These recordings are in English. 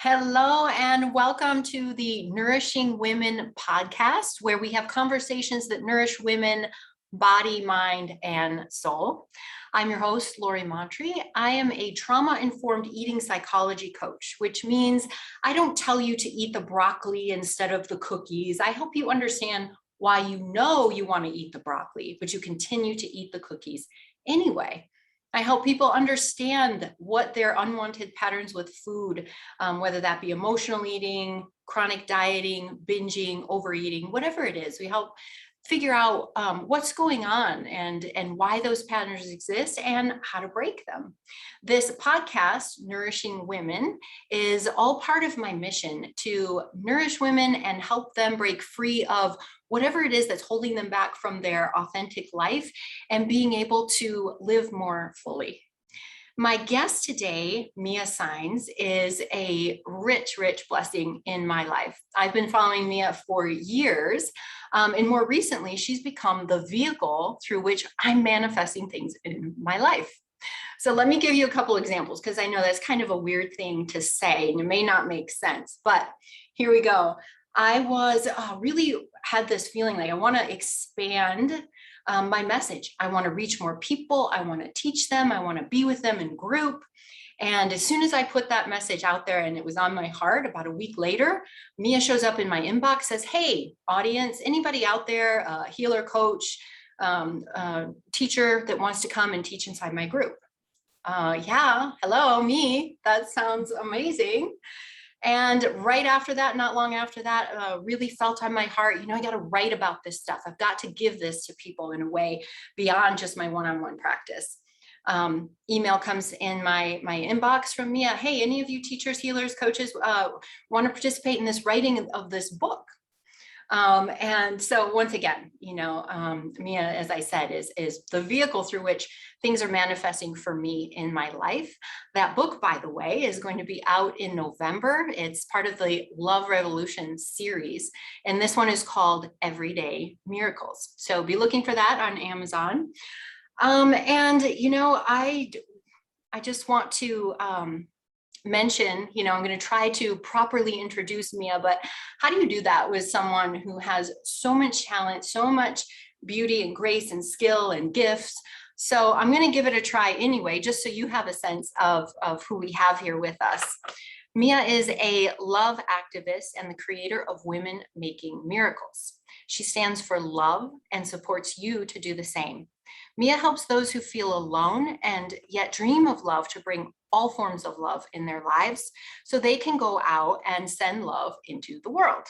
Hello and welcome to the Nourishing Women Podcast, where we have conversations that nourish women, body, mind, and soul. I'm your host, Lori Montry. I am a trauma-informed eating psychology coach, which means I don't tell you to eat the broccoli instead of the cookies. I help you understand why you know you want to eat the broccoli, but you continue to eat the cookies anyway. I help people understand what their unwanted patterns with food, whether that be emotional eating, chronic dieting, binging, overeating, whatever it is. We help figure out what's going on and why those patterns exist and how to break them. This podcast, Nourishing Women, is all part of my mission to nourish women and help them break free of whatever it is that's holding them back from their authentic life and being able to live more fully. My guest today, Mia Saenz, is a rich, rich blessing in my life. I've been following Mia for years, and more recently, she's become the vehicle through which I'm manifesting things in my life. So let me give you a couple examples, because I know that's kind of a weird thing to say, and it may not make sense, but here we go. I was really had this feeling like I want to expand my message. I want to reach more people. I want to teach them. I want to be with them in group. And as soon as I put that message out there and it was on my heart, about a week later, Mia shows up in my inbox, says, "Hey, audience, anybody out there, healer, coach, teacher that wants to come and teach inside my group?" Yeah, hello, me. That sounds amazing. And right after that, not long after that, really felt on my heart, I got to write about this stuff. I've got to give this to people in a way beyond just my one-on-one practice. Email comes in my inbox from Mia. "Hey, any of you teachers, healers, coaches want to participate in this writing of this book?" And so once again, Mia, as I said, is the vehicle through which things are manifesting for me in my life. That book, by the way, is going to be out in November. It's part of the Love Revolution series. And this one is called Everyday Miracles. So be looking for that on Amazon. I just want to mention, I'm going to try to properly introduce Mia, but how do you do that with someone who has so much talent, so much beauty and grace and skill and gifts? So I'm going to give it a try anyway, just so you have a sense of who we have here with us. Mia is a love activist and the creator of Women Making Miracles. She stands for love and supports you to do the same. Mia helps those who feel alone and yet dream of love to bring all forms of love in their lives so they can go out and send love into the world.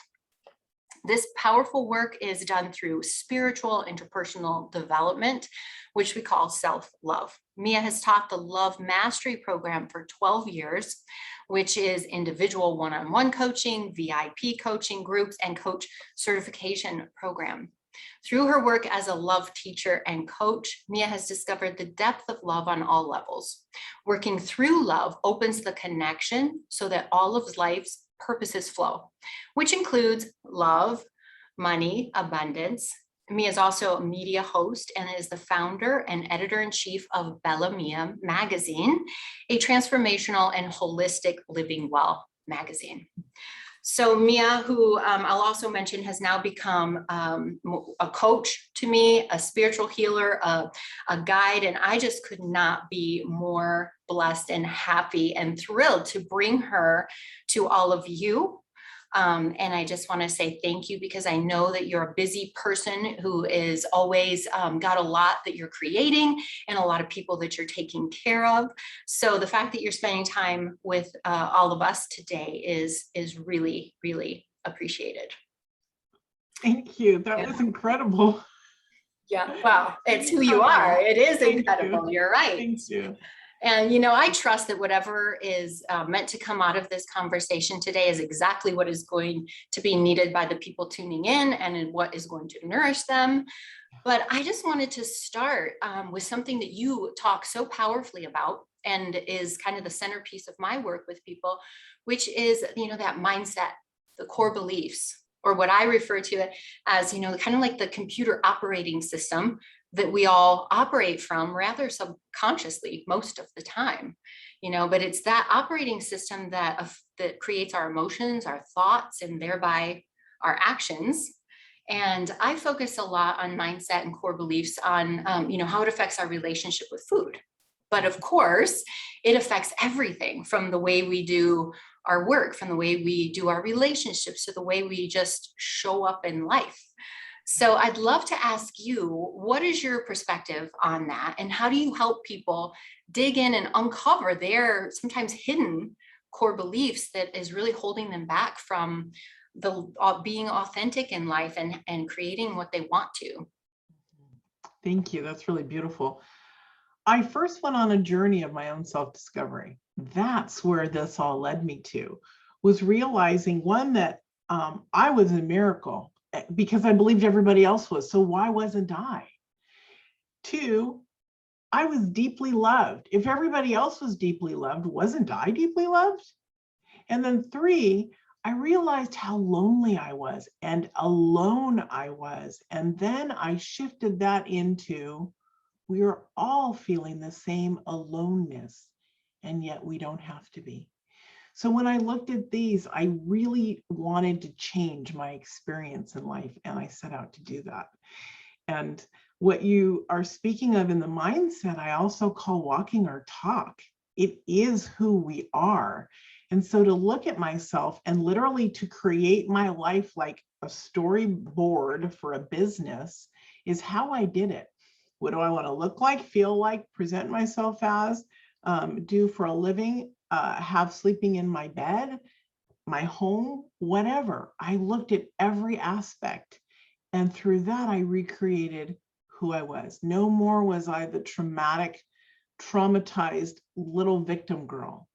This powerful work is done through spiritual interpersonal development, which we call self-love. Mia has taught the Love Mastery Program for 12 years, which is individual one-on-one coaching, VIP coaching, groups, and coach certification program. Through her work as a love teacher and coach, Mia has discovered the depth of love on all levels. Working through love opens the connection so that all of life's purposes flow, which includes love, money, abundance. Mia is also a media host and is the founder and editor-in-chief of Bella Mia magazine, a transformational and holistic living well magazine. So Mia, who I'll also mention, has now become a coach to me, a spiritual healer, a guide, and I just could not be more blessed and happy and thrilled to bring her to all of you. And I just want to say thank you, because I know that you're a busy person who is always got a lot that you're creating and a lot of people that you're taking care of. So the fact that you're spending time with all of us today is really, really appreciated. Thank you. That was incredible. Yeah, well, it's who you are. It is incredible. You're right. Thank you. And, I trust that whatever is meant to come out of this conversation today is exactly what is going to be needed by the people tuning in and what is going to nourish them. But I just wanted to start with something that you talk so powerfully about and is kind of the centerpiece of my work with people, which is, that mindset, the core beliefs, or what I refer to it as, kind of like the computer operating system that we all operate from rather subconsciously most of the time, but it's that operating system that creates our emotions, our thoughts, and thereby our actions. And I focus a lot on mindset and core beliefs on, how it affects our relationship with food. But of course, it affects everything from the way we do our work, from the way we do our relationships, to the way we just show up in life. So I'd love to ask you, what is your perspective on that? And how do you help people dig in and uncover their sometimes hidden core beliefs that is really holding them back from being authentic in life and creating what they want to? Thank you. That's really beautiful. I first went on a journey of my own self-discovery. That's where this all led me to, was realizing, one, that I was a miracle because I believed everybody else was. So why wasn't I? Two, I was deeply loved. If everybody else was deeply loved, wasn't I deeply loved? And then three, I realized how lonely I was and alone I was. And then I shifted that into, we are all feeling the same aloneness, and yet we don't have to be. So when I looked at these, I really wanted to change my experience in life, and I set out to do that. And what you are speaking of in the mindset, I also call walking our talk. It is who we are. And so to look at myself and literally to create my life like a storyboard for a business is how I did it. What do I want to look like, feel like, present myself as, do for a living, have sleeping in my bed, my home, whatever. I looked at every aspect. And through that, I recreated who I was. No more was I the traumatized little victim girl.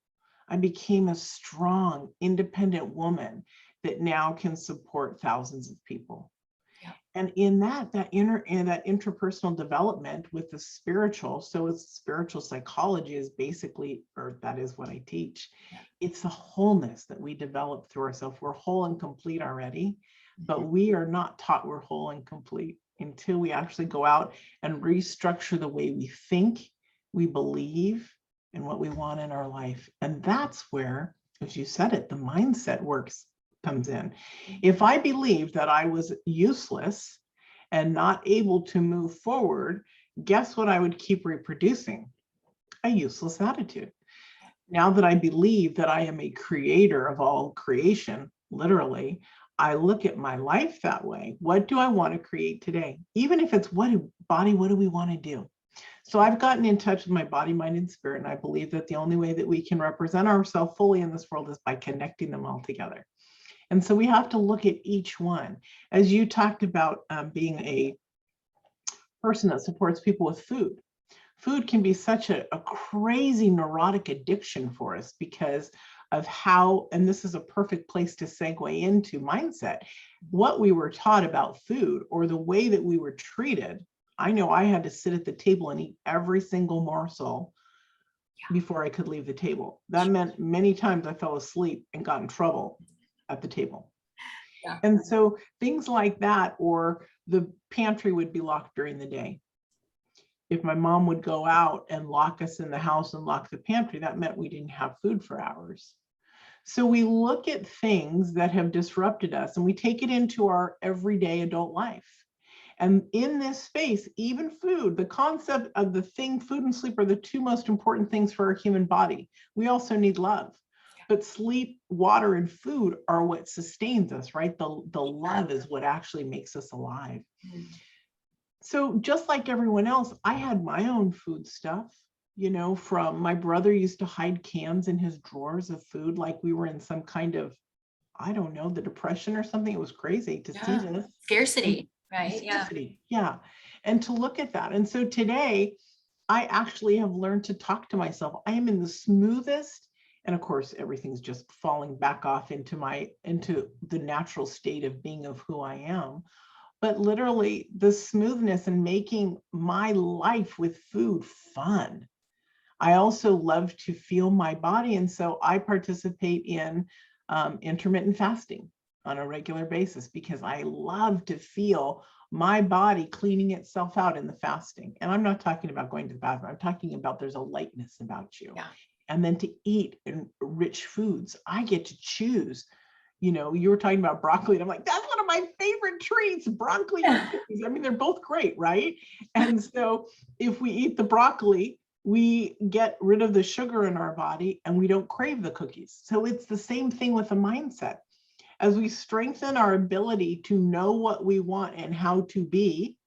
I became a strong, independent woman that now can support thousands of people. And in that interpersonal development with the spiritual, so it's spiritual psychology is basically, or that is what I teach. It's the wholeness that we develop through ourselves. We're whole and complete already, but we are not taught we're whole and complete until we actually go out and restructure the way we think, we believe, and what we want in our life. And that's where, as you said it, the mindset comes in. If I believed that I was useless and not able to move forward, guess what I would keep reproducing? A useless attitude. Now that I believe that I am a creator of all creation, literally, I look at my life that way. What do I want to create today? Even if it's what do we want to do? So I've gotten in touch with my body, mind, and spirit, and I believe that the only way that we can represent ourselves fully in this world is by connecting them all together. And so we have to look at each one. As you talked about being a person that supports people with food. Food can be such a crazy neurotic addiction for us because of how, and this is a perfect place to segue into mindset, what we were taught about food or the way that we were treated. I know I had to sit at the table and eat every single morsel before I could leave the table. That meant many times I fell asleep and got in trouble at the table. Yeah. And so things like that, or the pantry would be locked during the day. If my mom would go out and lock us in the house and lock the pantry, that meant we didn't have food for hours. So we look at things that have disrupted us and we take it into our everyday adult life. And in this space, even food, the concept of the thing, food and sleep are the two most important things for our human body. We also need love. But sleep, water, and food are what sustains us, right? The love is what actually makes us alive. So just like everyone else, I had my own food stuff, from my brother used to hide cans in his drawers of food like we were in some kind of, I don't know, the Depression or something. It was crazy to see this. Scarcity, right? Scarcity, yeah. And to look at that. And so today, I actually have learned to talk to myself. I am in the smoothest, and of course, everything's just falling back off into the natural state of being of who I am. But literally the smoothness and making my life with food fun. I also love to feel my body. And so I participate in intermittent fasting. on a regular basis because I love to feel my body cleaning itself out in the fasting. And I'm not talking about going to the bathroom. I'm talking about there's a lightness about you. Yeah. And then to eat rich foods, I get to choose. You were talking about broccoli, and I'm like, that's one of my favorite treats, broccoli and cookies. I mean, they're both great, right? And so if we eat the broccoli, we get rid of the sugar in our body and we don't crave the cookies. So it's the same thing with the mindset. As we strengthen our ability to know what we want and how to be,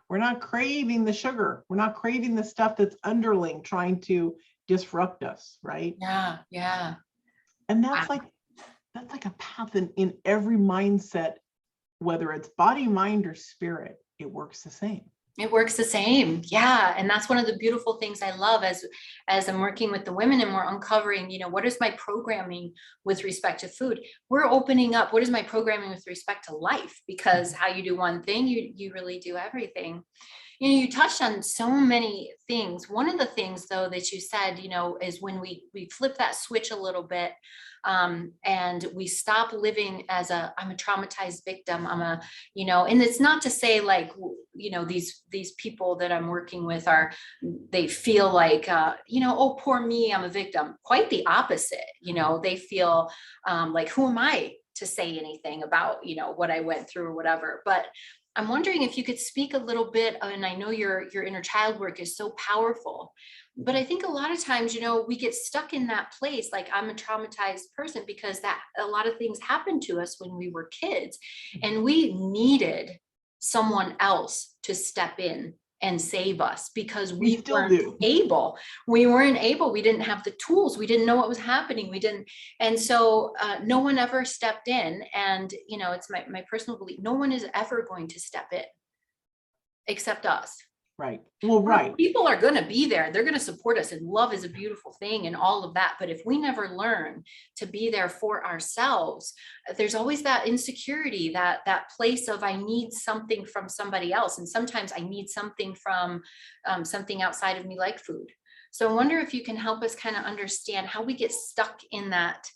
we're not craving the sugar. We're not craving the stuff that's underling trying to disrupt us, right? Yeah, yeah. And that's like a path in every mindset, whether it's body, mind, or spirit, it works the same. It works the same. Yeah. And that's one of the beautiful things I love as I'm working with the women and we're uncovering, what is my programming with respect to food? We're opening up, what is my programming with respect to life? Because how you do one thing, you really do everything. You touched on so many things. One of the things though, that you said, is when we flip that switch a little bit, and we stop living as I'm a traumatized victim. And it's not to say like, these people that I'm working with they feel like, oh, poor me, I'm a victim. Quite the opposite. They feel like, who am I to say anything about, what I went through or whatever. But I'm wondering if you could speak a little bit, and I know your inner child work is so powerful, but I think a lot of times, we get stuck in that place, like I'm a traumatized person because that a lot of things happened to us when we were kids and we needed someone else to step in and save us because we weren't able. We didn't have the tools. We didn't know what was happening. And so no one ever stepped in. And, it's my personal belief, no one is ever going to step in except us. Right. Well, right. People are going to be there. They're going to support us. And love is a beautiful thing and all of that. But if we never learn to be there for ourselves, there's always that insecurity, that place of I need something from somebody else. And sometimes I need something from something outside of me, like food. So I wonder if you can help us kind of understand how we get stuck in that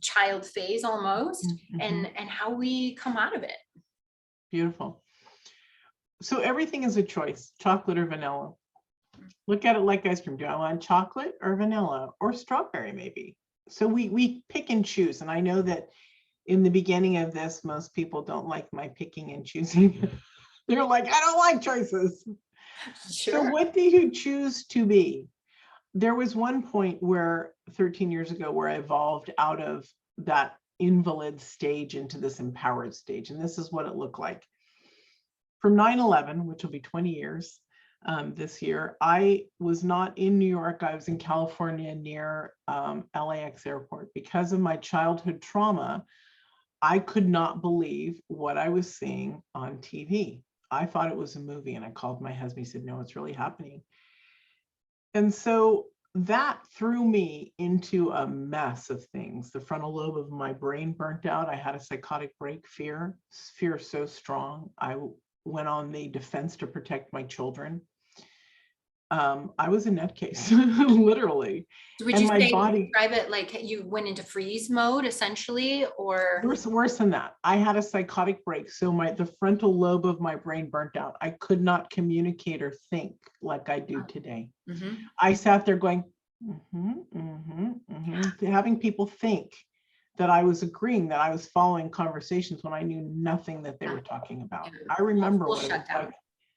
child phase almost, and how we come out of it. Beautiful. So everything is a choice, chocolate or vanilla. Look at it like ice cream. Do I want chocolate or vanilla or strawberry maybe? So we pick and choose. And I know that in the beginning of this, most people don't like my picking and choosing. They're like, I don't like choices. Sure. So what do you choose to be? There was one point where 13 years ago where I evolved out of that invalid stage into this empowered stage. And this is what it looked like. From 9/11, which will be 20 years this year, I was not in New York. I was in California near LAX airport. Because of my childhood trauma, I could not believe what I was seeing on TV. I thought it was a movie, and I called my husband. He said, no, it's really happening. And so that threw me into a mess of things. The frontal lobe of my brain burnt out. I had a psychotic break, fear so strong. I went on the defense to protect my children. I was a nutcase, literally. Would you describe it like you went into freeze mode essentially, or worse than that? I had a psychotic break, so the frontal lobe of my brain burnt out. I could not communicate or think like I do today. I sat there going, having people think that I was agreeing, that I was following conversations when I knew nothing that they were talking about. I remember what it was like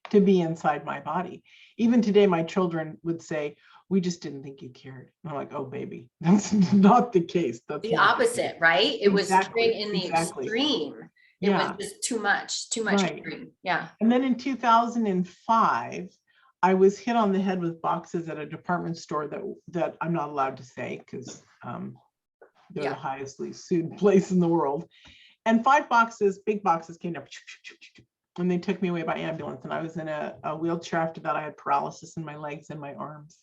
to be inside my body. Even today, my children would say, we just didn't think you cared. And I'm like, oh, baby, that's not the case. That's the opposite, right? It was in the extreme. It was just too much extreme. Yeah. And then in 2005, I was hit on the head with boxes at a department store that I'm not allowed to say because they're the highest sued place in the world. And 5 boxes, big boxes, came up and they took me away by ambulance. And I was in a wheelchair. After that, I had paralysis in my legs and my arms.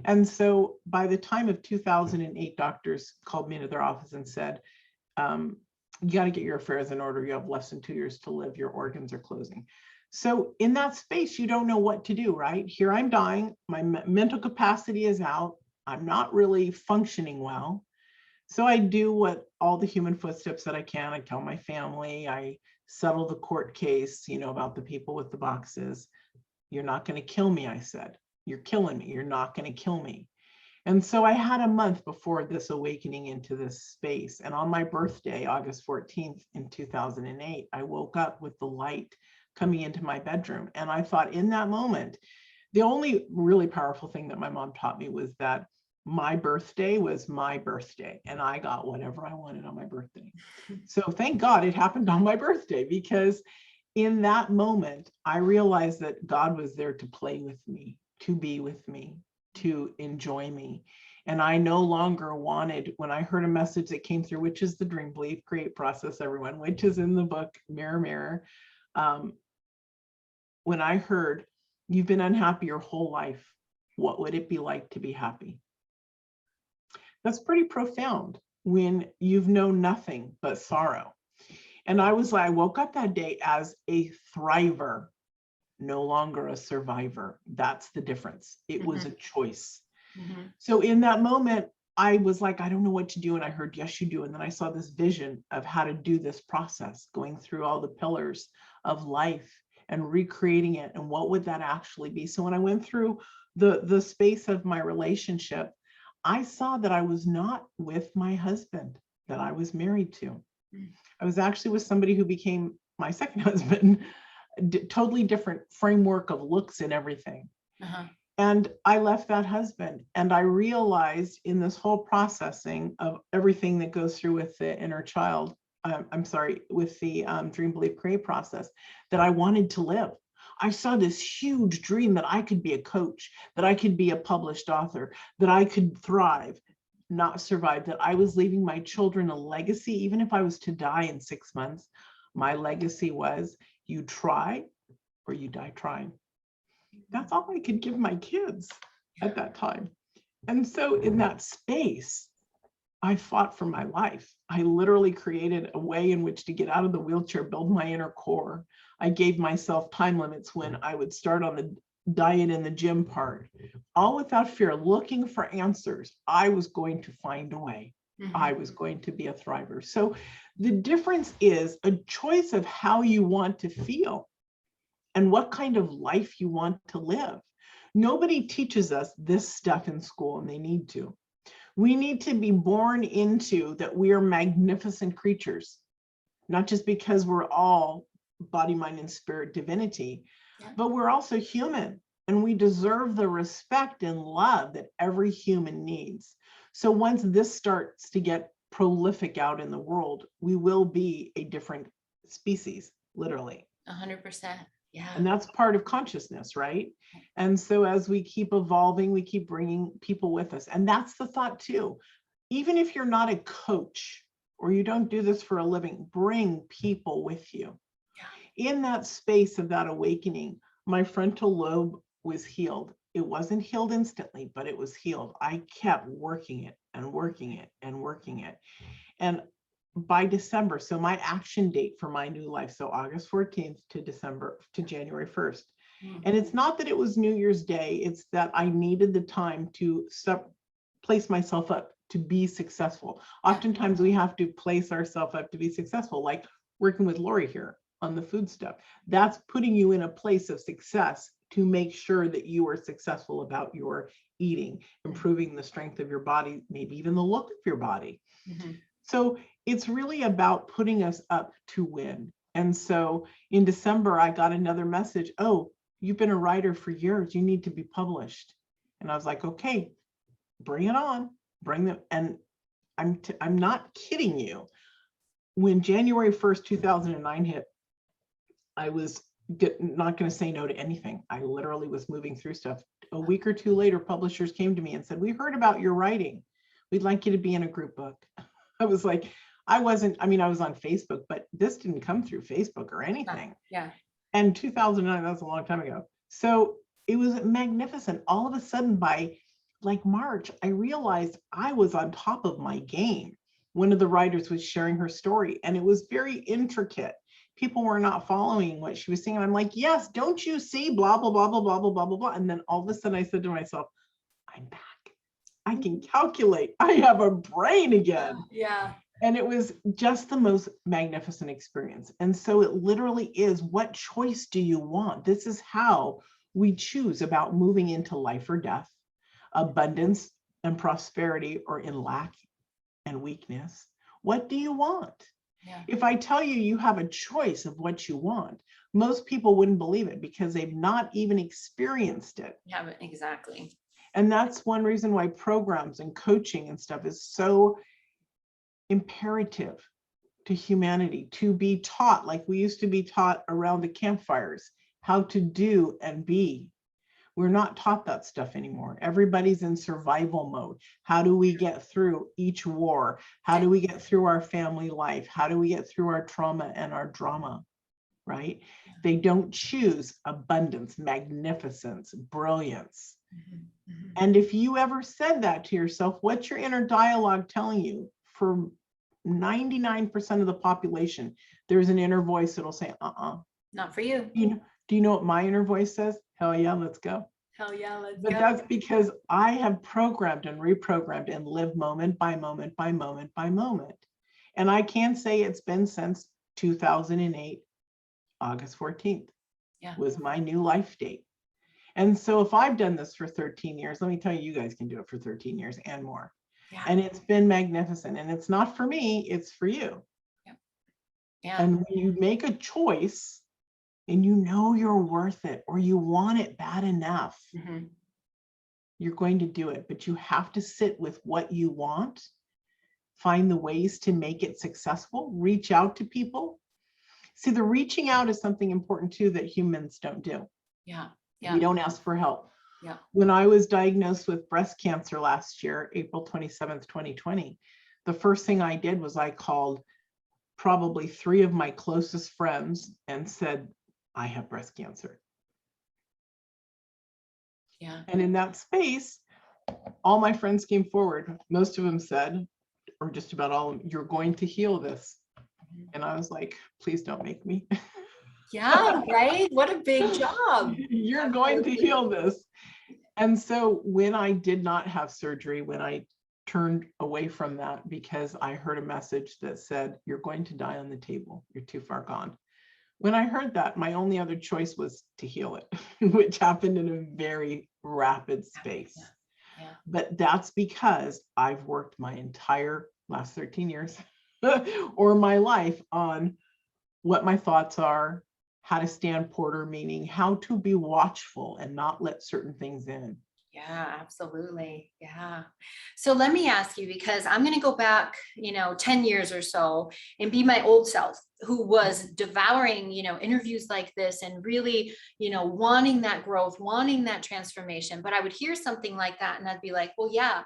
And so by the time of 2008, doctors called me into their office and said, you got to get your affairs in order. You have less than 2 years to live. Your organs are closing. So in that space, you don't know what to do, right? Here I'm dying. My mental capacity is out. I'm not really functioning well. So I do what all the human footsteps that I can. I tell my family, I settle the court case, about the people with the boxes. You're not going to kill me, I said. You're killing me. You're not going to kill me. And so I had a month before this awakening into this space. And on my birthday, August 14th in 2008, I woke up with the light coming into my bedroom. And I thought in that moment, the only really powerful thing that my mom taught me was that my birthday was my birthday and I got whatever I wanted on my birthday. So thank God it happened on my birthday, because in that moment, I realized that God was there to play with me, to be with me, to enjoy me. And I no longer wanted, when I heard a message that came through, which is the dream, believe, create process, everyone, which is in the book, Mirror, Mirror. When I heard, you've been unhappy your whole life, what would it be like to be happy? That's pretty profound when you've known nothing but sorrow. And I woke up that day as a thriver, no longer a survivor. That's the difference. It was a choice. So in that moment, I was like, I don't know what to do. And I heard, yes, you do. And then I saw this vision of how to do this process, going through all the pillars of life and recreating it. And what would that actually be? So when I went through the space of my relationship, I saw that I was not with my husband that I was married to. I was actually with somebody who became my second husband, totally different framework of looks and everything. And I left that husband, and I realized in this whole processing of everything that goes through with the inner child, with the dream, believe, create process, that I wanted to live. I saw this huge dream that I could be a coach, that I could be a published author, that I could thrive, not survive, that I was leaving my children a legacy. Even if I was to die in 6 months, my legacy was, you try or you die trying. That's all I could give my kids at that time. And so in that space, I fought for my life. I literally created a way in which to get out of the wheelchair, build my inner core. I gave myself time limits when I would start on the diet and the gym part, all without fear, looking for answers. I was going to find a way. I was going to be a thriver. So the difference is a choice of how you want to feel and what kind of life you want to live. Nobody teaches us this stuff in school, and they need to. We need to be born into that we are magnificent creatures, not just because we're all body, mind, and spirit divinity, but we're also human, and we deserve the respect and love that every human needs. So once this starts to get prolific out in the world, we will be a different species, literally. 100%. Yeah. And that's part of consciousness, right? And so as we keep evolving, we keep bringing people with us. And that's the thought too. Even if you're not a coach or you don't do this for a living, bring people with you. Yeah. In that space of that awakening, my frontal lobe was healed. It wasn't healed instantly, but it was healed. I kept working it and working it and working it. And by December, so my action date for my new life, so August 14th to January 1st. And it's not that it was New Year's Day, it's that I needed the time to place myself up to be successful. Oftentimes we have to place ourselves up to be successful, like working with Lori here on the food stuff. That's putting you in a place of success to make sure that you are successful about your eating, improving the strength of your body, maybe even the look of your body. So it's really about putting us up to win. And so in December, I got another message. Oh, you've been a writer for years. You need to be published. And I was like, okay, bring it on. Bring them. And I'm not kidding you. When January 1st, 2009 hit, I was not going to say no to anything. I literally was moving through stuff. A week or two later, publishers came to me and said, we heard about your writing. We'd like you to be in a group book. I was like, I was on Facebook, but this didn't come through Facebook or anything. Yeah. And 2009, that was a long time ago. So it was magnificent. All of a sudden by like March, I realized I was on top of my game. One of the writers was sharing her story and it was very intricate. People were not following what she was saying. And I'm like, yes, don't you see, blah, blah, blah, blah, blah, blah, blah, blah, blah. And then all of a sudden I said to myself, I'm back. I can calculate. I have a brain again. Yeah. And it was just the most magnificent experience. And so it literally is, what choice do you want? This is how we choose about moving into life or death, abundance and prosperity, or in lack and weakness. What do you want? Yeah. If I tell you you have a choice of what you want, most people wouldn't believe it because they've not even experienced it. Yeah, exactly. And that's one reason why programs and coaching and stuff is so imperative to humanity, to be taught like we used to be taught around the campfires, how to do and be. We're not taught that stuff anymore. Everybody's in survival mode. How do we get through each war? How do we get through our family life? How do we get through our trauma and our drama, right? They don't choose abundance, magnificence, brilliance. And if you ever said that to yourself, what's your inner dialogue telling you? For 99% of the population, there's an inner voice that'll say, not for you. Do you know what my inner voice says? Hell yeah, let's go. Hell yeah, let's go. But that's because I have programmed and reprogrammed and lived moment by moment by moment by moment. And I can say it's been since 2008, August 14th was my new life date. And so if I've done this for 13 years, let me tell you, you guys can do it for 13 years and more. Yeah. And it's been magnificent. And it's not for me, it's for you. Yeah. And when you make a choice and you know you're worth it, or you want it bad enough, you're going to do it. But you have to sit with what you want, find the ways to make it successful, reach out to people. See, the reaching out is something important too that humans don't do. Yeah. We don't ask for help. Yeah. When I was diagnosed with breast cancer last year, April 27th, 2020, the first thing I did was I called probably 3 of my closest friends and said, I have breast cancer. Yeah. And in that space, all my friends came forward. Most of them said, or just about all of them, you're going to heal this. And I was like, please don't make me. Yeah, right? What a big job. You're going to heal this. And so when I did not have surgery, when I turned away from that because I heard a message that said, you're going to die on the table, you're too far gone. When I heard that, my only other choice was to heal it, which happened in a very rapid space. Yeah. But that's because I've worked my entire last 13 years or my life on what my thoughts are, how to stand porter, meaning how to be watchful and not let certain things in. Yeah, absolutely. Yeah. So let me ask you, because I'm going to go back, 10 years or so and be my old self who was devouring, interviews like this and really, wanting that growth, wanting that transformation. But I would hear something like that and I'd be like, well, yeah,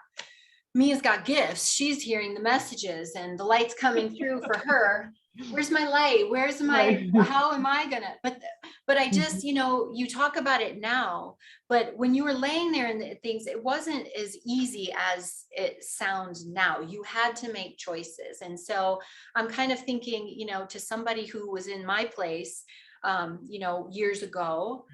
Mia's got gifts. She's hearing the messages and the light's coming through for her. Where's my light? Where's my, how am I gonna, but I just, you talk about it now, but when you were laying there and things, it wasn't as easy as it sounds now. You had to make choices. And so I'm kind of thinking, to somebody who was in my place, years ago,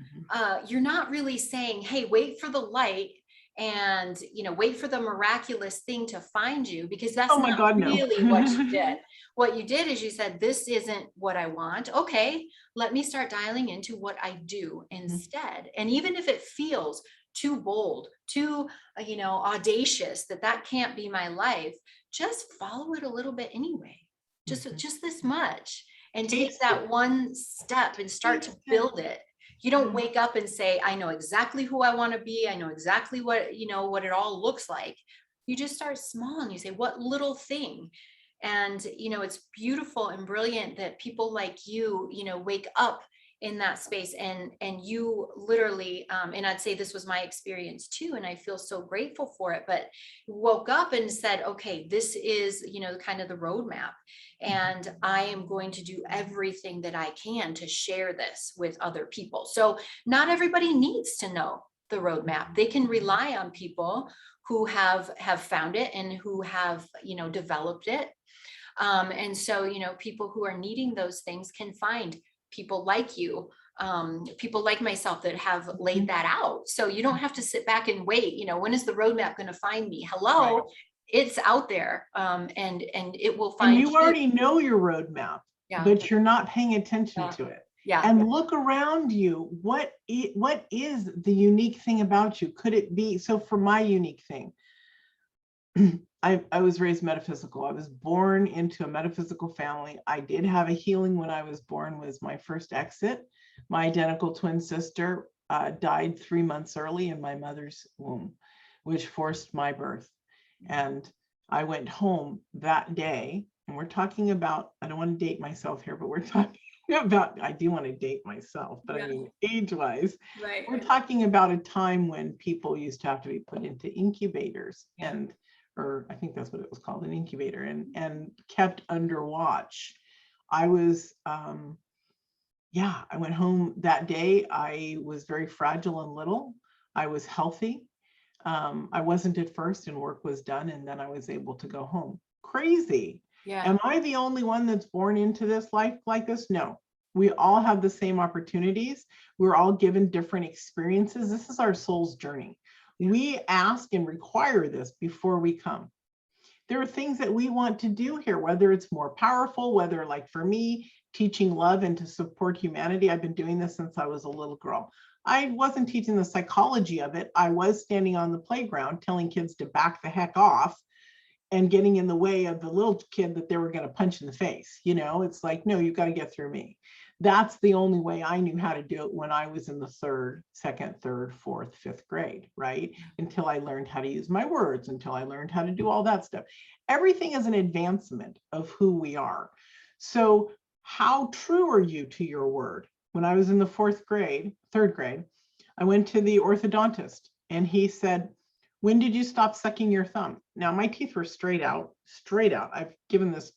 you're not really saying, hey, wait for the light and, wait for the miraculous thing to find you, because that's not really what you did. What you did is you said, this isn't what I want. Okay, let me start dialing into what I do instead. And even if it feels too bold, too, audacious, that can't be my life, just follow it a little bit anyway. Just this much, and take that one step and start to build it. You don't wake up and say, I know exactly who I want to be. I know exactly what, what it all looks like. You just start small and you say, what little thing? And, it's beautiful and brilliant that people like you, wake up in that space and you literally, and I'd say this was my experience too. And I feel so grateful for it, but woke up and said, okay, this is, kind of the roadmap. And I am going to do everything that I can to share this with other people. So not everybody needs to know the roadmap. They can rely on people who have found it and who have, developed it. And so, people who are needing those things can find people like you people like myself that have laid that out. So you don't have to sit back and wait, when is the roadmap going to find me? Hello, Right. it's out there. And it will And find you already know your roadmap, Yeah. but you're not paying attention Yeah. to it. Yeah. And look around you. What is the unique thing about you? Could it be? So for my unique thing, I was raised metaphysical. I was born into a metaphysical family. I did have a healing when I was born, was my first exit. My identical twin sister died 3 months early in my mother's womb, which forced my birth. And I went home that day, and we're talking about, I don't want to date myself here, but we're talking about, I do want to date myself, but I mean, age-wise, we're talking about a time when people used to have to be put into incubators or I think that's what it was called, an incubator, and kept under watch. I was, I went home that day. I was very fragile and little. I was healthy. I wasn't at first, and work was done, and then I was able to go home. Crazy. Yeah. Am I the only one that's born into this life like this? No. We all have the same opportunities. We're all given different experiences. This is our soul's journey. We ask and require this before we come. There are things that we want to do here, whether it's more powerful, whether, like for me, teaching love and to support humanity. I've been doing this since I was a little girl. I wasn't teaching the psychology of it. I was standing on the playground telling kids to back the heck off and getting in the way of the little kid that they were going to punch in the face. It's like, no, you've got to get through me. That's the only way I knew how to do it when I was in the second, third, fourth, fifth grade, right? Until I learned how to use my words, until I learned how to do all that stuff. Everything is an advancement of who we are. So how true are you to your word? When I was in the third grade, I went to the orthodontist, and he said, when did you stop sucking your thumb? Now, my teeth were straight out. I've given this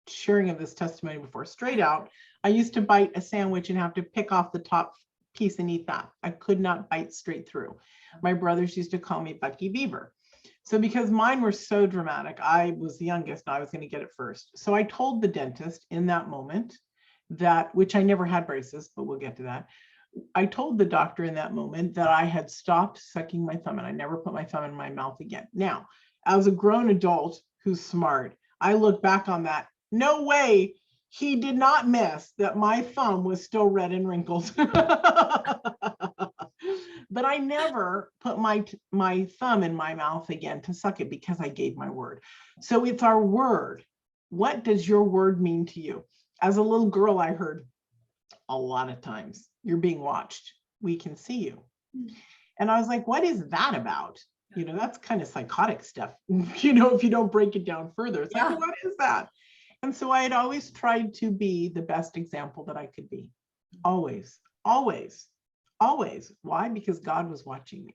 sharing of this testimony before, straight out. I used to bite a sandwich and have to pick off the top piece and eat that. I could not bite straight through. My brothers used to call me Bucky Beaver. So because mine were so dramatic, I was the youngest and I was going to get it first. So I told the dentist in that moment which I never had braces, but we'll get to that. I told the doctor in that moment that I had stopped sucking my thumb and I never put my thumb in my mouth again. Now, as a grown adult who's smart, I look back on that. No way he did not miss that my thumb was still red and wrinkled. But I never put my thumb in my mouth again to suck it because I gave my word. So it's our word. What does your word mean to you? As a little girl, I heard a lot of times, you're being watched. We can see you. And I was like, what is that about? That's kind of psychotic stuff. If you don't break it down further, it's like, what is that? And so I had always tried to be the best example that I could be. Always, always, always. Why? Because God was watching me.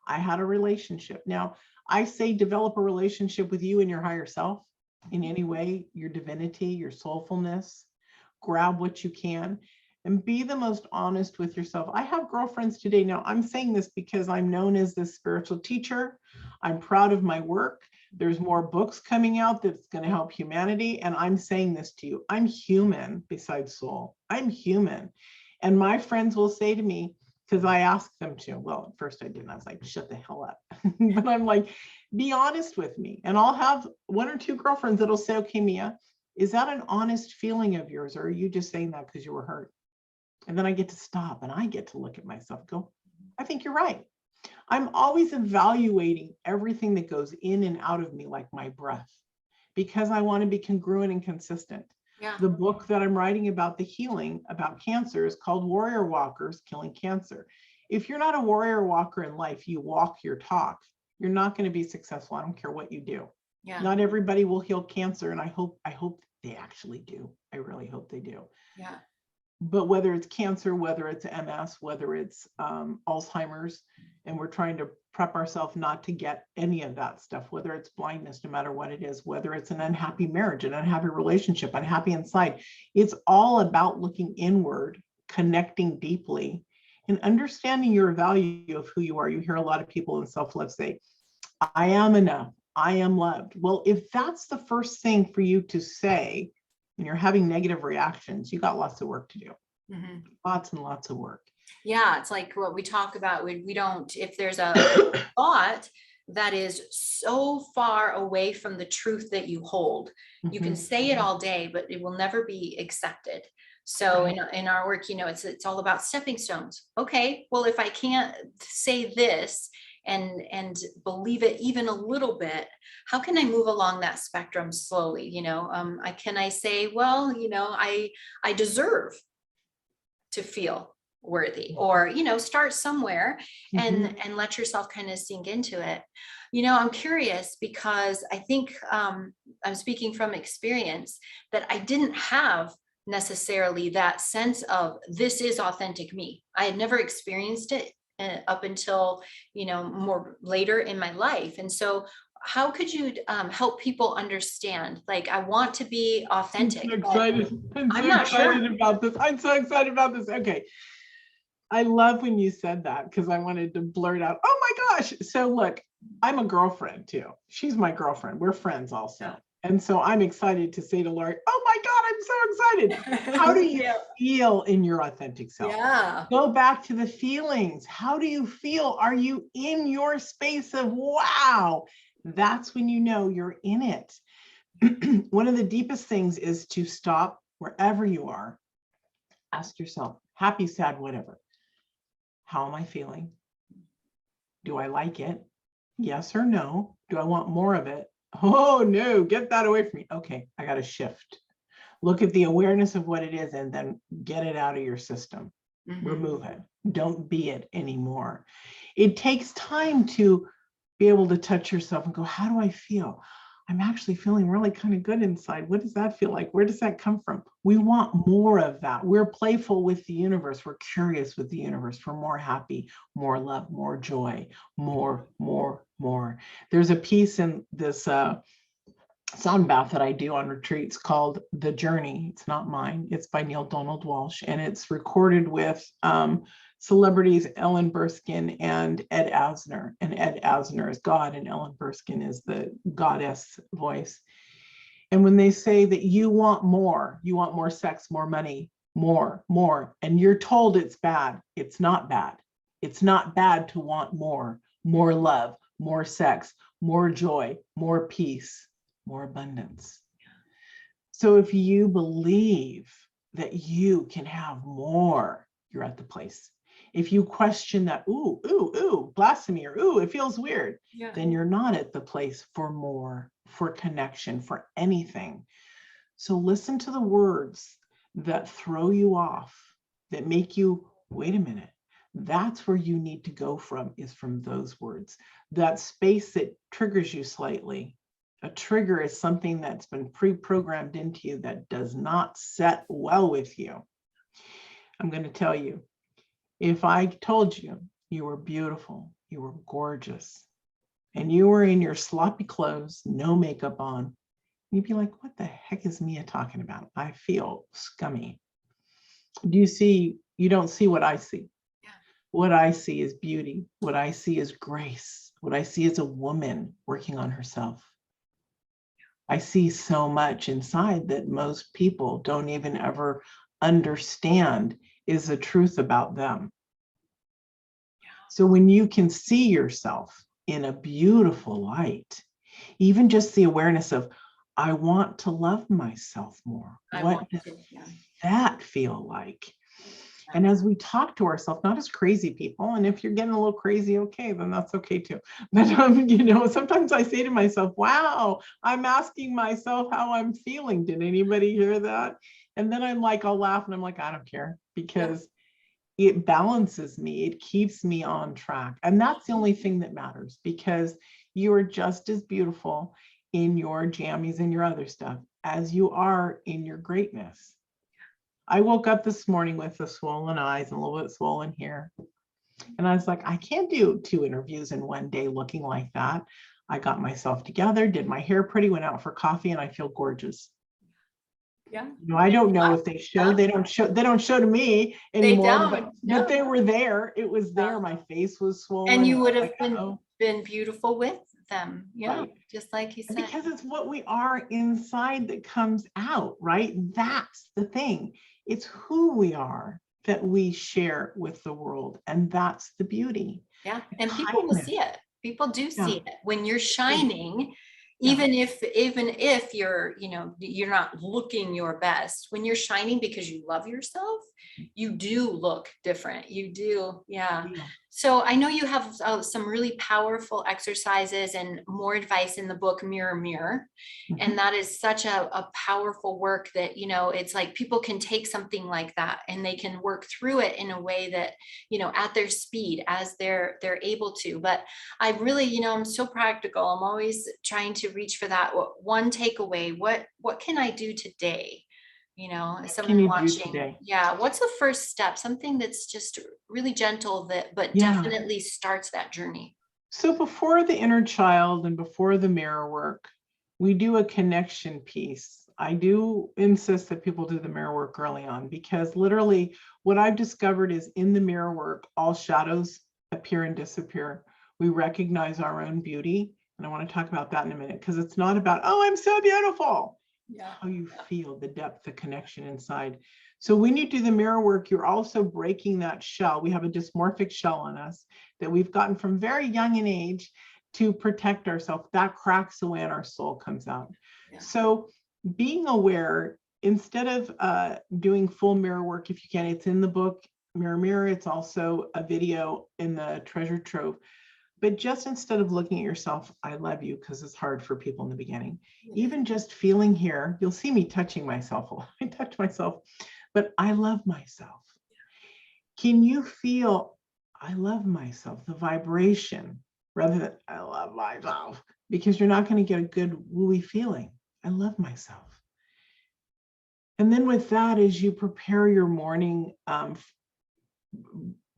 I had a relationship. Now, I say develop a relationship with you and your higher self in any way, your divinity, your soulfulness. Grab what you can and be the most honest with yourself. I have girlfriends today. Now, I'm saying this because I'm known as this spiritual teacher. I'm proud of my work. There's more books coming out that's going to help humanity. And I'm saying this to you. I'm human besides soul. I'm human. And my friends will say to me, because I asked them to, well, at first I didn't. I was like, shut the hell up. But I'm like, be honest with me. And I'll have one or two girlfriends that'll say, okay, Mia, is that an honest feeling of yours? Or are you just saying that because you were hurt? And then I get to stop and I get to look at myself and go, I think you're right. I'm always evaluating everything that goes in and out of me like my breath, because I want to be congruent and consistent. Yeah. The book that I'm writing about the healing about cancer is called Warrior Walkers Killing Cancer. If you're not a warrior walker in life, you walk your talk, you're not going to be successful. I don't care what you do. Yeah. Not everybody will heal cancer. And I hope they actually do. I really hope they do. Yeah. But whether it's cancer, whether it's MS, whether it's Alzheimer's, and we're trying to prep ourselves not to get any of that stuff, whether it's blindness, no matter what it is, whether it's an unhappy marriage, an unhappy relationship, unhappy inside, it's all about looking inward, connecting deeply, and understanding your value of who you are. You hear a lot of people in self-love say, I am enough, I am loved. Well, if that's the first thing for you to say, and you're having negative reactions, you got lots of work to do. Lots and lots of work. Yeah. It's like what we talk about. We don't, if there's a thought that is so far away from the truth that you hold, you can say it all day, but it will never be accepted. So in our work, it's all about stepping stones. Okay, well, if I can't say this and believe it even a little bit, how can I move along that spectrum slowly? Can I say, well, I deserve to feel worthy, or start somewhere and let yourself kind of sink into it. I'm curious because I think I'm speaking from experience that I didn't have necessarily that sense of this is authentic me. I had never experienced it up until more later in my life. And so how could you help people understand, like, I want to be authentic? I'm so excited about this. I'm so excited about this. Okay. I love when you said that, because I wanted to blurt out, oh my gosh. So look, I'm a girlfriend too. She's my girlfriend. We're friends also. Yeah. And so I'm excited to say to Lori, oh my God, I'm so excited. How do you feel in your authentic self? Yeah. Go back to the feelings. How do you feel? Are you in your space of wow? That's when you know you're in it. One of the deepest things is to stop wherever you are. Ask yourself, happy, sad, whatever. How am I feeling? Do I like it? Yes or no? Do I want more of it? Oh no, get that away from me. Okay, I got to shift. Look at the awareness of what it is and then get it out of your system. Remove it. Don't be it anymore. It takes time to be able to touch yourself and go, how do I feel? I'm actually feeling really kind of good inside. What does that feel like? Where does that come from? We want more of that. We're playful with the universe. We're curious with the universe. We're more happy, more love, more joy, more. There's a piece in this sound bath that I do on retreats called The Journey. It's not mine. It's by Neil Donald Walsh, and it's recorded with celebrities Ellen Burstyn and Ed Asner. And Ed Asner is God, and Ellen Burstyn is the goddess voice. And when they say that you want more sex, more money, more, and you're told it's bad, it's not bad. It's not bad to want more love, more sex, more joy, more peace, more abundance. So if you believe that you can have more, you're at the place. If you question that, ooh, blasphemy, or ooh, it feels weird, then you're not at the place for more, for connection, for anything. So listen to the words that throw you off, that make you, wait a minute. That's where you need to go from, is from those words. That space that triggers you slightly. A trigger is something that's been pre-programmed into you that does not set well with you. I'm going to tell you, if I told you you were beautiful, you were gorgeous, and you were in your sloppy clothes, no makeup on, you'd be like, what the heck is Mia talking about? I feel scummy. You don't see what I see. Yeah. What I see is beauty. What I see is grace. What I see is a woman working on herself. I see so much inside that most people don't even ever understand is the truth about them. Yeah. So when you can see yourself in a beautiful light, even just the awareness of, I want to love myself more. What does that feel like? And as we talk to ourselves, not as crazy people, and if you're getting a little crazy, okay, then that's okay too. But sometimes I say to myself, wow, I'm asking myself how I'm feeling. Did anybody hear that? And then I'm like, I'll laugh and I'm like, I don't care, because it balances me. It keeps me on track. And that's the only thing that matters, because you are just as beautiful in your jammies and your other stuff as you are in your greatness. I woke up this morning with the swollen eyes and a little bit swollen here. And I was like, I can't do 2 interviews in one day looking like that. I got myself together, did my hair pretty, went out for coffee, and I feel gorgeous. Yeah. I don't know if they show, they don't show to me anymore, but they were there. It was there. My face was swollen. And you would have been beautiful with them. Yeah. Right. Just like you said. Because it's what we are inside that comes out, right? That's the thing. It's who we are that we share with the world. And that's the beauty. Yeah. And people will Kindness. see it. People do see Yeah. it when you're shining, Yeah. even if you're, you're not looking your best, when you're shining because you love yourself, you do look different. You do. Yeah. Yeah. So I know you have some really powerful exercises and more advice in the book, Mirror, Mirror. And that is such a powerful work that, it's like people can take something like that and they can work through it in a way that, at their speed as they're able to. But I really, I'm so practical. I'm always trying to reach for that one takeaway. What can I do today? As What can someone you do watching, today? yeah, what's the first step? Something that's just really gentle but Yeah. definitely starts that journey. So before the inner child and before the mirror work, we do a connection piece. I do insist that people do the mirror work early on, because literally what I've discovered is in the mirror work, all shadows appear and disappear. We recognize our own beauty. And I want to talk about that in a minute, because it's not about, oh, I'm so beautiful. Yeah. How you feel, the depth, the connection inside. So when you do the mirror work, you're also breaking that shell. We have a dysmorphic shell on us that we've gotten from very young in age to protect ourselves. That cracks away and our soul comes out. Yeah. So being aware, instead of doing full mirror work, if you can, it's in the book, Mirror, Mirror. It's also a video in the treasure trove. But just instead of looking at yourself, I love you, because it's hard for people in the beginning. Even just feeling here, you'll see me touching myself a lot. I touch myself, but I love myself. Can you feel, I love myself, the vibration, rather than I love myself, because you're not going to get a good wooey feeling. I love myself. And then with that, as you prepare your morning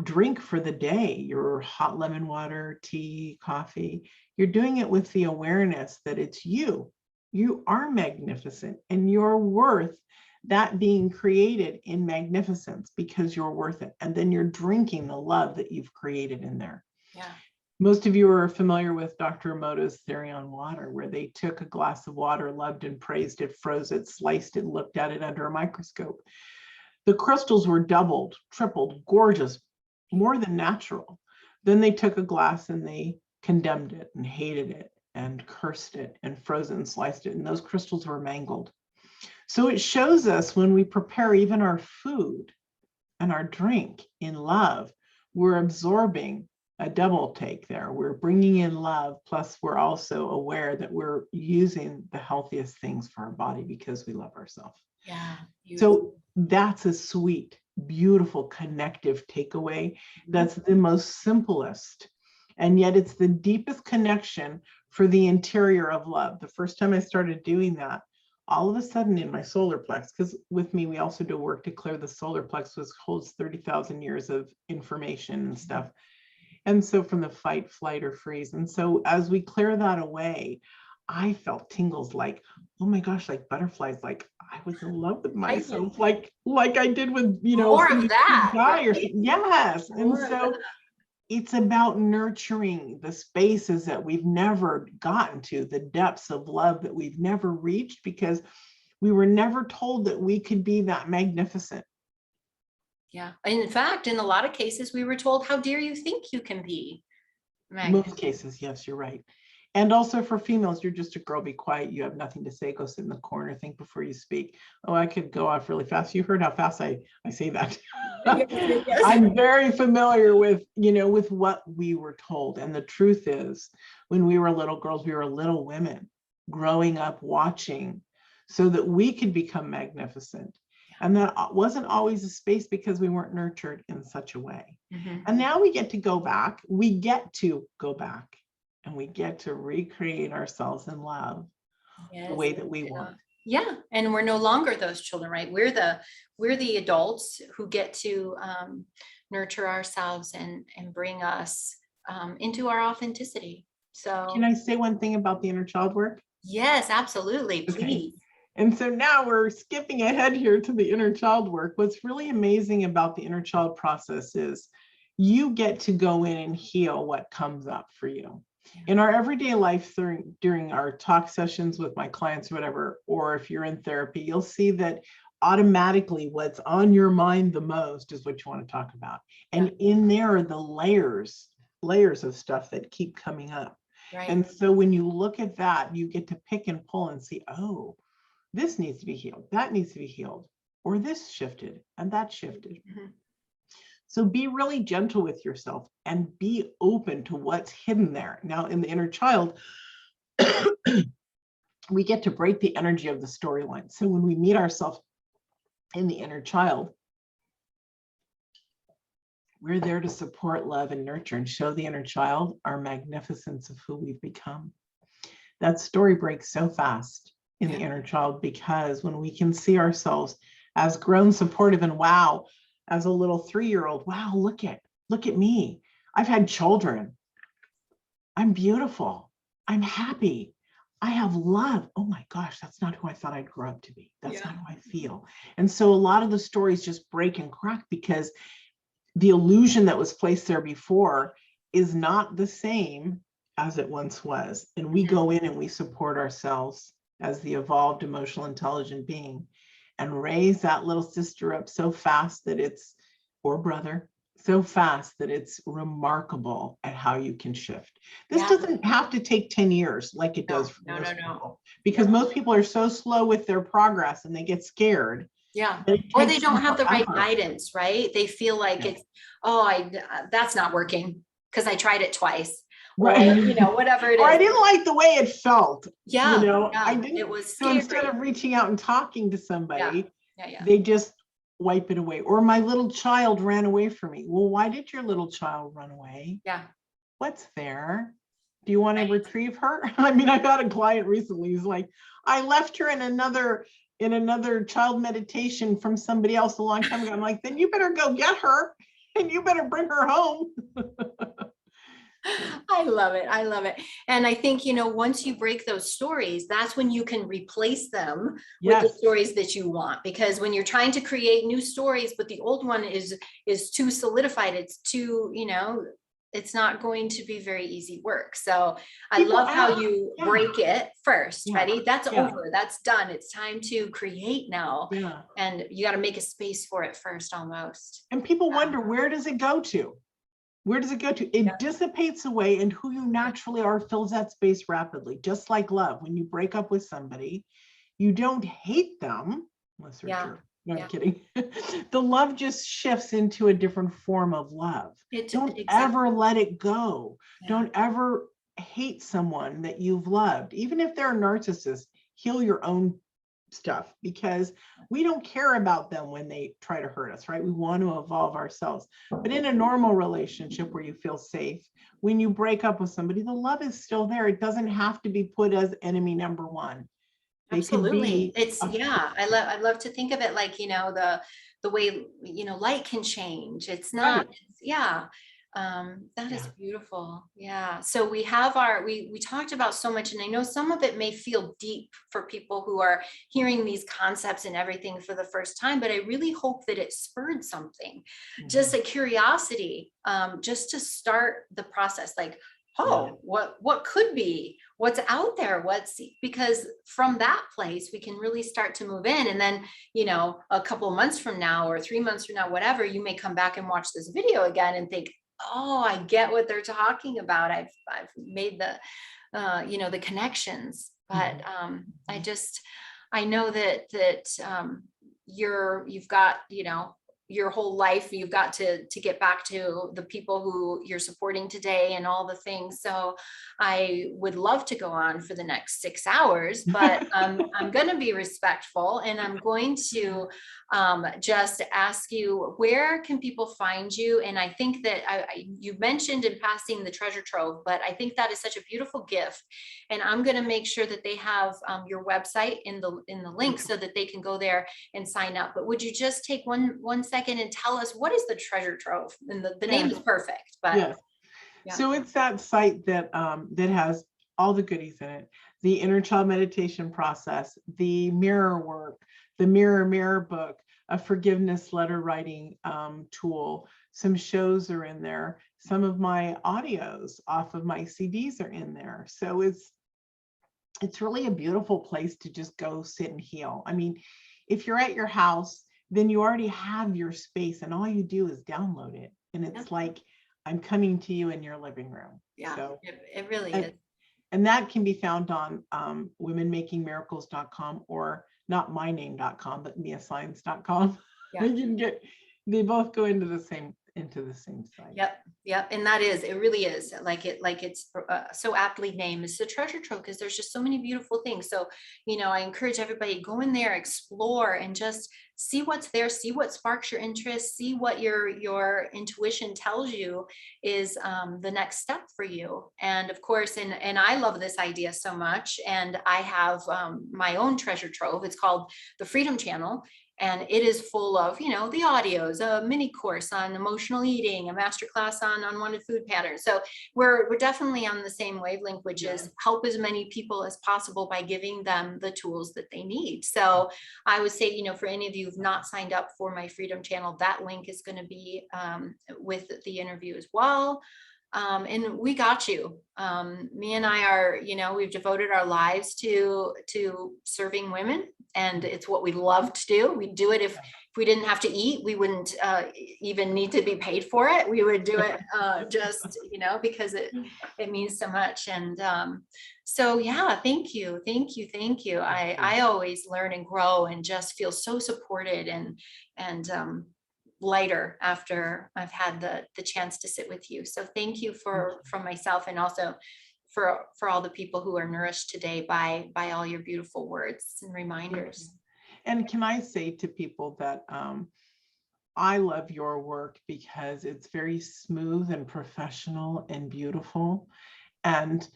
drink for the day, your hot lemon water, tea, coffee, you're doing it with the awareness that it's you. You are magnificent, and you're worth that being created in magnificence, because you're worth it. And then you're drinking the love that you've created in there. Yeah. Most of you are familiar with Dr. Emoto's theory on water, where they took a glass of water, loved and praised it, froze it, sliced it, looked at it under a microscope. The crystals were doubled, tripled, gorgeous, more than natural. Then they took a glass and they condemned it and hated it and cursed it and froze it and sliced it, and those crystals were mangled. So it shows us when we prepare even our food and our drink in love, we're absorbing a double take there. We're bringing in love, plus we're also aware that we're using the healthiest things for our body because we love ourselves. Yeah. So that's a sweet, beautiful, connective takeaway. That's the most simplest, and yet it's the deepest connection for the interior of love. The first time I started doing that, all of a sudden in my solar plex, because with me, we also do work to clear the solar plex, which holds 30,000 years of information and stuff. And so from the fight, flight, or freeze. And so as we clear that away, I felt tingles like, oh my gosh, like butterflies, like I was in love with myself, like I did with, more of that. Right? Yes. And so it's about nurturing the spaces that we've never gotten to, the depths of love that we've never reached, because we were never told that we could be that magnificent. Yeah. And in fact, in a lot of cases, we were told, how dare you think you can be magnificent? Most cases, yes, you're right. And also for females, you're just a girl, be quiet. You have nothing to say. Go sit in the corner, think before you speak. Oh, I could go off really fast. You heard how fast I say that. Yes. I'm very familiar with, with what we were told. And the truth is, when we were little girls, we were little women growing up watching so that we could become magnificent. And that wasn't always a space because we weren't nurtured in such a way. Mm-hmm. And now we get to go back. We get to go back. And we get to recreate ourselves in love, yes, the way that we want. Yeah. And we're no longer those children, right? We're the adults who get to nurture ourselves and bring us into our authenticity. So can I say one thing about the inner child work? Yes, absolutely. Please. Okay. And so now we're skipping ahead here to the inner child work. What's really amazing about the inner child process is you get to go in and heal what comes up for you. In our everyday life, during our talk sessions with my clients or whatever, or if you're in therapy, you'll see that automatically what's on your mind the most is what you want to talk about. And in there are the layers of stuff that keep coming up. Right. And so when you look at that, you get to pick and pull and see, oh, this needs to be healed, that needs to be healed, or this shifted and that shifted. Mm-hmm. So be really gentle with yourself and be open to what's hidden there. Now, in the inner child, we get to break the energy of the storyline. So when we meet ourselves in the inner child, we're there to support, love, and nurture and show the inner child our magnificence of who we've become. That story breaks so fast in the inner child, because when we can see ourselves as grown, supportive, and wow, as a little 3-year-old, wow, look at me. I've had children. I'm beautiful. I'm happy. I have love. Oh my gosh, that's not who I thought I'd grow up to be. That's not how I feel. And so a lot of the stories just break and crack because the illusion that was placed there before is not the same as it once was. And we go in and we support ourselves as the evolved, emotional, intelligent being and raise that little sister up so fast that it's, or brother, so fast that it's remarkable at how you can shift. This doesn't have to take 10 years like it does for most people, because most people are so slow with their progress and they get scared. Yeah. Or they don't have the right guidance, right? They feel like it's, that's not working because I tried it twice. Right. Or, whatever it is. Or I didn't like the way it felt. Yeah. I didn't. It was scary. So instead of reaching out and talking to somebody, they just wipe it away. Or my little child ran away from me. Well, why did your little child run away? Yeah. What's there? Do you want to retrieve her? I mean, I got a client recently who's like, I left her in another child meditation from somebody else a long time ago. I'm like, then you better go get her and you better bring her home. I love it. I love it. And I think, once you break those stories, that's when you can replace them with the stories that you want. Because when you're trying to create new stories, but the old one is too solidified, it's too, it's not going to be very easy work. So I love how you break it first. Ready? That's over. That's done. It's time to create now. Yeah. And you got to make a space for it first almost. And people wonder, where does it go to? Where does it go to? It dissipates away, and who you naturally are fills that space rapidly, just like love. When you break up with somebody, you don't hate them, unless they're a jerk. No, I'm kidding. The love just shifts into a different form of love. Don't ever let it go. Don't ever hate someone that you've loved. Even if they're a narcissist, heal your own stuff, because we don't care about them when they try to hurt us, right? We want to evolve ourselves. But in a normal relationship where you feel safe, when you break up with somebody, the love is still there. It doesn't have to be put as enemy number one. Absolutely. It's I love to think of it like, the way, light can change. It's not, that is beautiful. Yeah. So we have we talked about so much, and I know some of it may feel deep for people who are hearing these concepts and everything for the first time, but I really hope that it spurred something, just a curiosity, just to start the process. Like, what could be, what's out there, because from that place we can really start to move in. And then, a couple of months from now or 3 months from now, whatever, you may come back and watch this video again and think, oh, I get what they're talking about. I've made the, the connections, but I know that you've got, your whole life, you've got to get back to the people who you're supporting today and all the things. So I would love to go on for the next 6 hours, but I'm going to be respectful, and I'm going to just ask you, where can people find you? And I think that you mentioned in passing the treasure trove, but I think that is such a beautiful gift. And I'm going to make sure that they have your website in the link so that they can go there and sign up. But would you just take one second and tell us, what is the treasure trove? And the name is perfect, but so it's that site that that has all the goodies in it: the inner child meditation process, the mirror work, the mirror book, a forgiveness letter writing tool. Some shows are in there. Some of my audios off of my CDs are in there. So it's really a beautiful place to just go sit and heal. I mean, if you're at your house, then you already have your space and all you do is download it. And it's like, I'm coming to you in your living room. Yeah, so it really is. And that can be found on womenmakingmiracles.com or not myname.com, but miasaenz.com. Yeah. You can get, they both go into the same site. Yep. And that is, it really is it's so aptly named. It's the treasure trove because there's just so many beautiful things. So, I encourage everybody, go in there, explore, and just see what's there, see what sparks your interest, see what your intuition tells you is the next step for you. And of course, and I love this idea so much. And I have my own treasure trove. It's called the Freedom Channel. And it is full of, the audios, a mini course on emotional eating, a masterclass on unwanted food patterns. So we're definitely on the same wavelength, which is help as many people as possible by giving them the tools that they need. So I would say, for any of you who've not signed up for my Freedom Channel, that link is going to be with the interview as well. And we got you. Me and I are, we've devoted our lives to serving women, and it's what we love to do. We do it if we didn't have to eat, we wouldn't even need to be paid for it. We would do it just, because it means so much. And so, yeah, thank you. I always learn and grow and just feel so supported and lighter after I've had the chance to sit with you. So thank you from myself, and also for all the people who are nourished today by all your beautiful words and reminders. And can I say to people that I love your work because it's very smooth and professional and beautiful. And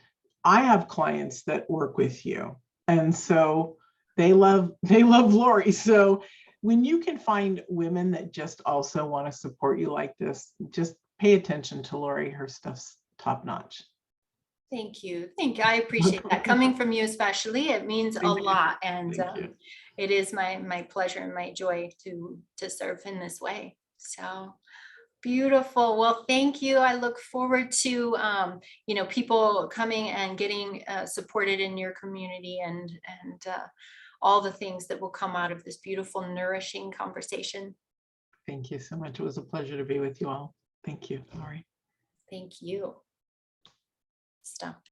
I have clients that work with you, and so they love Lori. So when you can find women that just also want to support you like this, just pay attention to Lori. Her stuff's top notch. Thank you. I appreciate that. Coming from you especially, it means a lot. And it is my pleasure and my joy to serve in this way. So beautiful. Well, thank you. I look forward to, people coming and getting supported in your community and all the things that will come out of this beautiful, nourishing conversation. Thank you so much. It was a pleasure to be with you all. Thank you, Lori. Thank you. Stop.